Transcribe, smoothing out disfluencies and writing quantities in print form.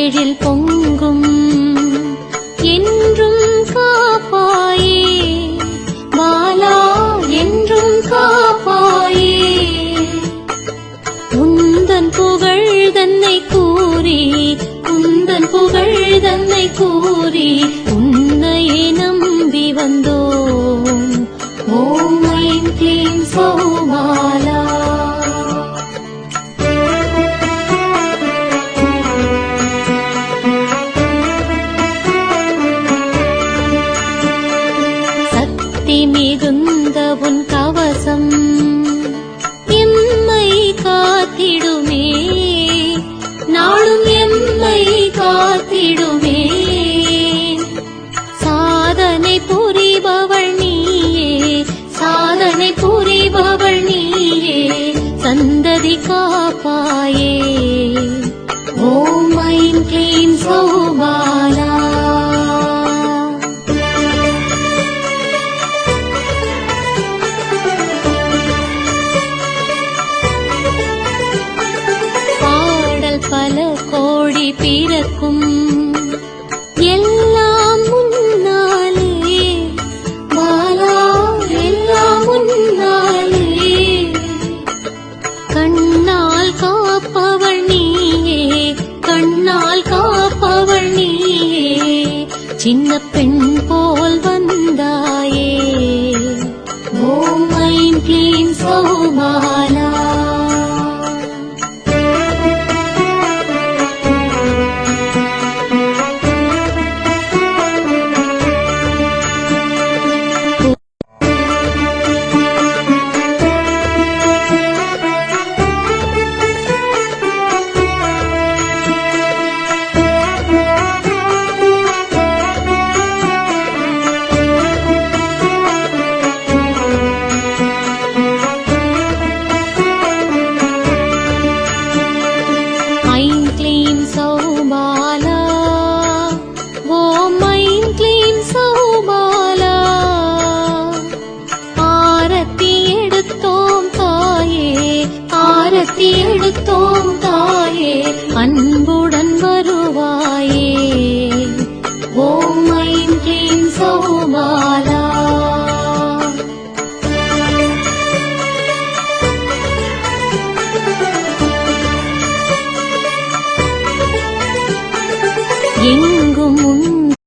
எழில் பொங்கும் என்றும் காப்பாயே பாலா என்றும் காப்பாயே. உந்தன் புகழ் தன்னை கூறி உந்தன் புகழ் தன்னை கூறி உன்னையே நம்பி வந்தோம். ஓம் ஐம் க்ளீம் சௌபாலா. சக்தி மிகுந்த உன் கவசம் எம்மை காத்திடுமே நாளும் எம்மை காத்திடுமே. சாதனை புரிபவள் நீயே சாதனை புரிபவள் நீயே சந்ததி காப்பாயே. ஓம் ஐம் க்ளீம் சௌபாலா. பாடல் பல கோடி பிறக்கும் எல்லாம் முன்னாலே பாலா எல்லாம் முன்னாலே. கண்ணால் காப்பவள் நீயே கண்ணால் காப்பவள் நீயே சின்ன பெண் போல் வந்தாயே. ஓம் ஐம் க்ளீம் சௌபாலா. ஐம் க்ளீம் சௌபாலா. ஓம் ஐம் க்ளீம் சௌபாலா. ஆரத்தி எடுத்தோம் தாயே ஆரத்தி எடுத்தோம்